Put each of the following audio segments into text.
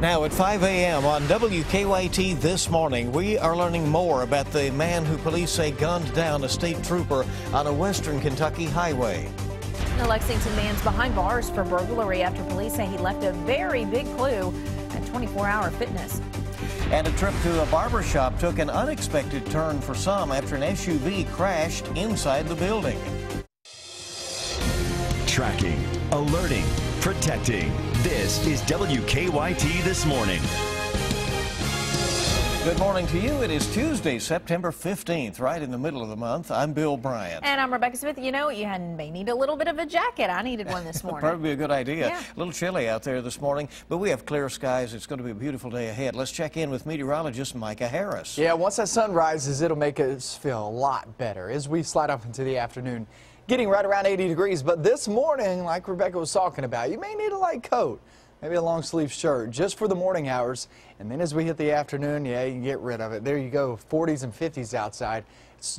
Now at 5 a.m. on WKYT this morning, we are learning more about the man who police say gunned down a state trooper on a western Kentucky highway. The Lexington man's behind bars for burglary after police say he left a very big clue at 24-hour fitness. And a trip to a barber shop took an unexpected turn for some after an SUV crashed inside the building. Tracking, alerting, protecting. This is WKYT This Morning. Good morning to you. It is Tuesday, September 15th, right in the middle of the month. I'm Bill Bryant. And I'm Rebecca Smith. You know, you may need a little bit of a jacket. I needed one this morning. Probably a good idea. Yeah. A little chilly out there this morning, but we have clear skies. It's going to be a beautiful day ahead. Let's check in with meteorologist Micah Harris. Yeah, once that sun rises, it'll make us feel a lot better as we slide up into the afternoon, getting right around 80 degrees. But this morning, like Rebecca was talking about, you may need a light coat. Maybe a long sleeve shirt just for the morning hours. And then as we hit the afternoon, yeah, you can get rid of it. There you go, 40s and 50s outside.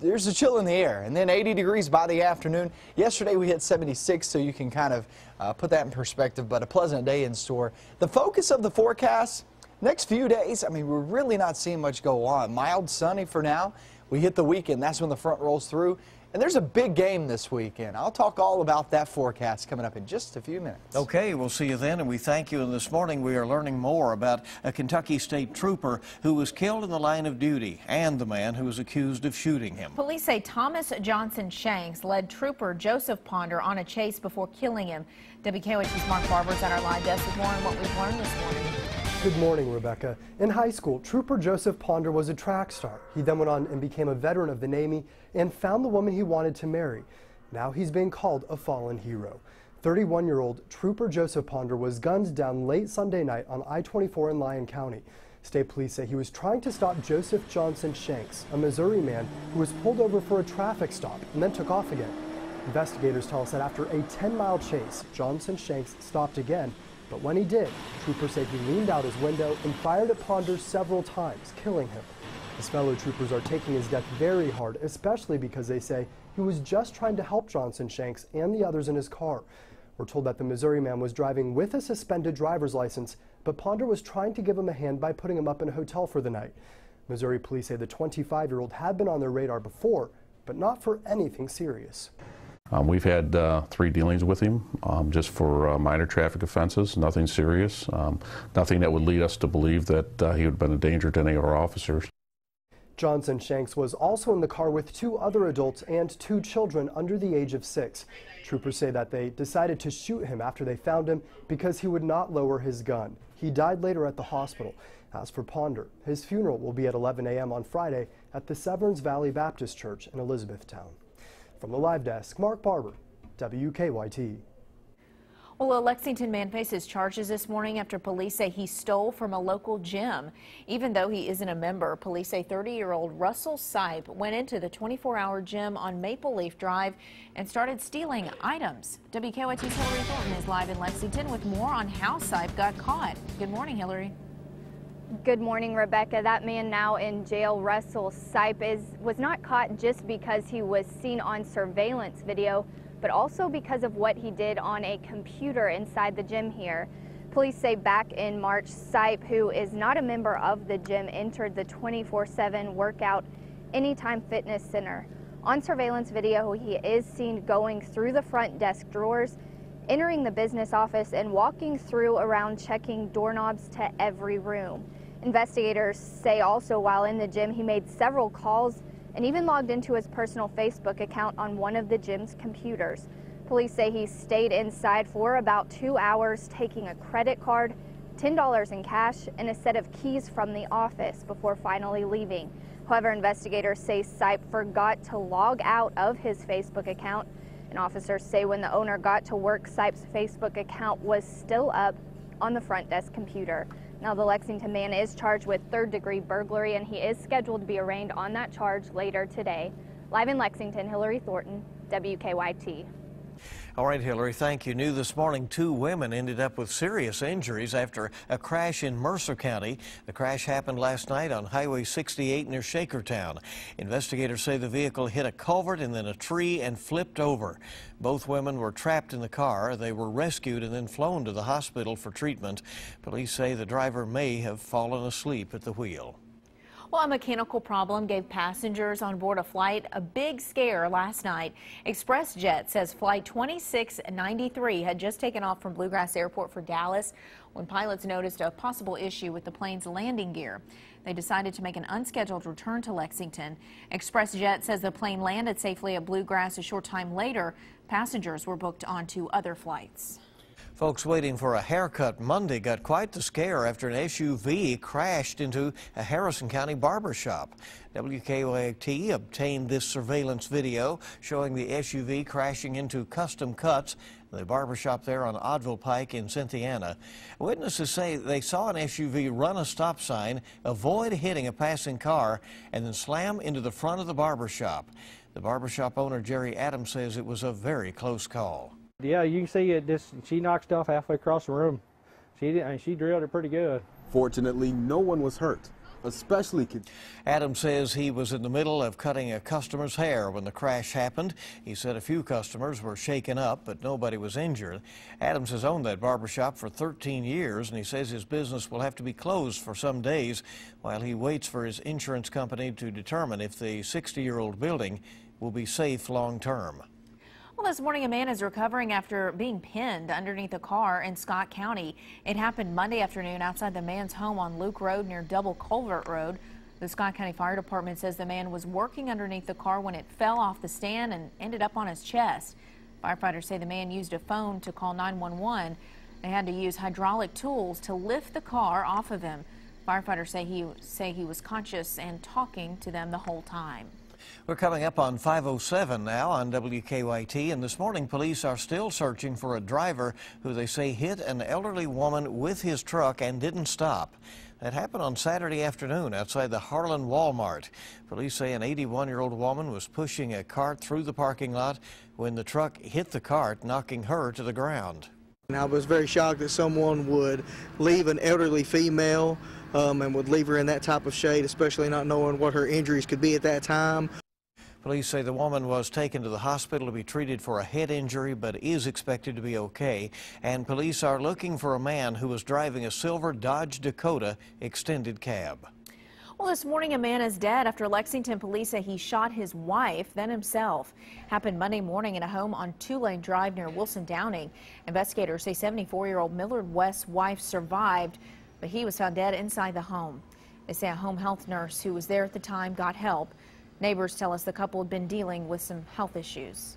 There's a chill in the air. And then 80 degrees by the afternoon. Yesterday we hit 76, so you can kind of put that in perspective, but a pleasant day in store. The focus of the forecast, next few days, I mean, we're really not seeing much go on. Mild, sunny for now. We hit the weekend. That's when the front rolls through. And there's a big game this weekend. I'll talk all about that forecast coming up in just a few minutes. Okay, we'll see you then, and we thank you. And this morning we are learning more about a Kentucky state trooper who was killed in the line of duty and the man who was accused of shooting him. Police say Thomas Johnson Shanks led trooper Joseph Ponder on a chase before killing him. WKYT's Mark Barber's at our live desk with more on what we've learned this morning. Good morning, Rebecca. In high school, Trooper Joseph Ponder was a track star. He then went on and became a veteran of the Navy and found the woman he wanted to marry. Now he's being called a fallen hero. 31-year-old Trooper Joseph Ponder was gunned down late Sunday night on I-24 in Lyon County. State police say he was trying to stop Joseph Johnson Shanks, a Missouri man who was pulled over for a traffic stop and then took off again. Investigators tell us that after a 10-mile chase, Johnson Shanks stopped again. But when he did, troopers say he leaned out his window and fired at Ponder several times, killing him. His fellow troopers are taking his death very hard, especially because they say he was just trying to help Johnson Shanks and the others in his car. We're told that the Missouri man was driving with a suspended driver's license, but Ponder was trying to give him a hand by putting him up in a hotel for the night. Missouri police say the 25-year-old had been on their radar before, but not for anything serious. We've had 3 dealings with him just for minor traffic offenses, nothing serious, nothing that would lead us to believe that he would have been a danger to any of our officers. Johnson Shanks was also in the car with 2 other adults and 2 children under the age of 6. Troopers say that they decided to shoot him after they found him because he would not lower his gun. He died later at the hospital. As for Ponder, his funeral will be at 11 a.m. on Friday at the Severns Valley Baptist Church in Elizabethtown. From the live desk, Mark Barber, WKYT. Well, a Lexington man faces charges this morning after police say he stole from a local gym. Even though he isn't a member, police say 30-year-old Russell Sipe went into the 24-hour gym on Maple Leaf Drive and started stealing items. WKYT's Hillary Thornton is live in Lexington with more on how Sipe got caught. Good morning, Hillary. Good morning, Rebecca. That man now in jail, Russell Sipe, was not caught just because he was seen on surveillance video, but also because of what he did on a computer inside the gym here. Police say back in March, Sipe, who is not a member of the gym, entered the 24/7 workout Anytime Fitness Center. On surveillance video, he is seen going through the front desk drawers, entering the business office, and walking through around checking doorknobs to every room. Investigators say also while in the gym, he made several calls and even logged into his personal Facebook account on one of the gym's computers. Police say he stayed inside for about 2 hours, taking a credit card, $10 in cash, and a set of keys from the office before finally leaving. However, investigators say Sipe forgot to log out of his Facebook account, and officers say when the owner got to work, Sipe's Facebook account was still up on the front desk computer. Now, the Lexington man is charged with third-degree burglary, and he is scheduled to be arraigned on that charge later today. Live in Lexington, Hillary Thornton, WKYT. All right, Hillary, thank you. New this morning, 2 women ended up with serious injuries after a crash in Mercer County. The crash happened last night on Highway 68 near Shakertown. Investigators say the vehicle hit a culvert and then a tree and flipped over. Both women were trapped in the car. They were rescued and then flown to the hospital for treatment. Police say the driver may have fallen asleep at the wheel. Well, a mechanical problem gave passengers on board a flight a big scare last night. ExpressJet says Flight 2693 had just taken off from Bluegrass Airport for Dallas when pilots noticed a possible issue with the plane's landing gear. They decided to make an unscheduled return to Lexington. ExpressJet says the plane landed safely at Bluegrass a short time later. Passengers were booked onto other flights. Folks waiting for a haircut Monday got quite the scare after an SUV crashed into a Harrison County barber shop. WKYT obtained this surveillance video showing the SUV crashing into Custom Cuts, the barber shop there on Oddville Pike in Cynthiana. Witnesses say they saw an SUV run a stop sign, avoid hitting a passing car, and then slam into the front of the barber shop. The barber shop owner, Jerry Adams, says it was a very close call. Yeah, you can see it. She knocked stuff halfway across the room. She drilled it pretty good. Fortunately, no one was hurt, especially kids. Adams says he was in the middle of cutting a customer's hair when the crash happened. He said a few customers were shaken up, but nobody was injured. Adams has owned that barbershop for 13 years, and he says his business will have to be closed for some days while he waits for his insurance company to determine if the 60-year-old building will be safe long term. Well, this morning a man is recovering after being pinned underneath a car in Scott County. It happened Monday afternoon outside the man's home on Luke Road near Double Culvert Road. The Scott County Fire Department says the man was working underneath the car when it fell off the stand and ended up on his chest. Firefighters say the man used a phone to call 911. They had to use hydraulic tools to lift the car off of him. Firefighters say he was conscious and talking to them the whole time. We're coming up on 5:07 now on WKYT, and this morning police are still searching for a driver who they say hit an elderly woman with his truck and didn't stop. That happened on Saturday afternoon outside the Harlan Walmart. Police say an 81-year-old woman was pushing a cart through the parking lot when the truck hit the cart, knocking her to the ground. And I was very shocked that someone would leave an elderly female and would leave her in that type of shade, especially not knowing what her injuries could be at that time. Police say the woman was taken to the hospital to be treated for a head injury but is expected to be okay. And police are looking for a man who was driving a silver Dodge Dakota extended cab. Well, this morning a man is dead after Lexington police say he shot his wife, then himself. Happened Monday morning in a home on Two-Lane Drive near Wilson Downing. Investigators say 74-year-old Millard West's wife survived, but he was found dead inside the home. They say a home health nurse who was there at the time got help. Neighbors tell us the couple had been dealing with some health issues.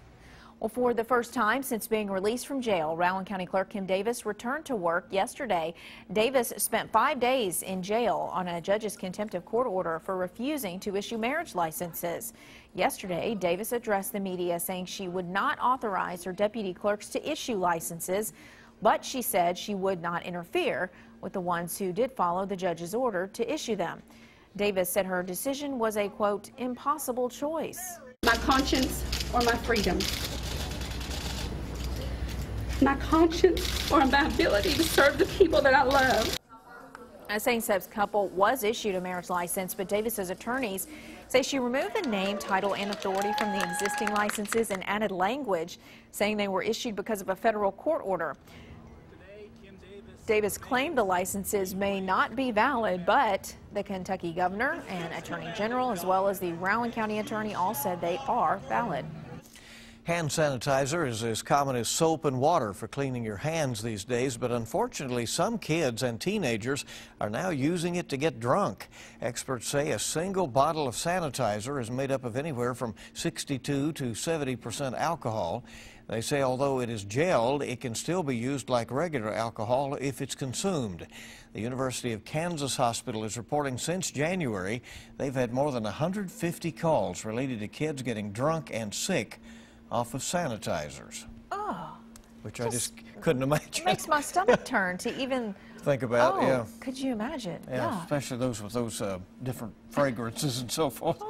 Well, for the first time since being released from jail, Rowan County Clerk Kim Davis returned to work yesterday. Davis spent 5 days in jail on a judge's contempt of court order for refusing to issue marriage licenses. Yesterday, Davis addressed the media saying she would not authorize her deputy clerks to issue licenses, but she said she would not interfere with the ones who did follow the judge's order to issue them. Davis said her decision was a, quote, impossible choice. My conscience or my freedom. My conscience or my ability to serve the people that I love. A same-sex couple was issued a marriage license, but Davis's attorneys say she removed the name, title, and authority from the existing licenses and added language saying they were issued because of a federal court order. Davis claimed the licenses may not be valid, but the Kentucky governor and attorney general, as well as the Rowan County attorney, all said they are valid. Hand sanitizer is as common as soap and water for cleaning your hands these days, but unfortunately some kids and teenagers are now using it to get drunk. Experts say a single bottle of sanitizer is made up of anywhere from 62 to 70% alcohol. They say although it is gelled, it can still be used like regular alcohol if it's consumed. The University of Kansas Hospital is reporting since January they've had more than 150 calls related to kids getting drunk and sick off of sanitizers. Oh, which I just couldn't imagine. Makes my stomach turn to even think about. Oh, yeah. could you imagine? Yeah, especially those with those different fragrances and so forth.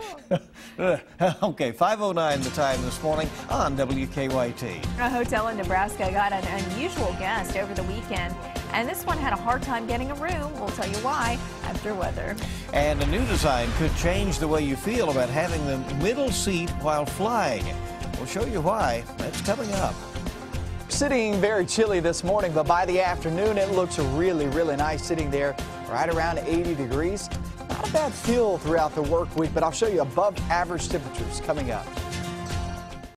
Okay, 5:09 the time this morning on WKYT. A hotel in Nebraska got an unusual guest over the weekend, and this one had a hard time getting a room. We'll tell you why after weather. And a new design could change the way you feel about having the middle seat while flying. We'll show you why. That's coming up. Sitting very chilly this morning, but by the afternoon it looks really, really nice sitting there right around 80 degrees. Not a bad feel throughout the work week, but I'll show you above average temperatures coming up.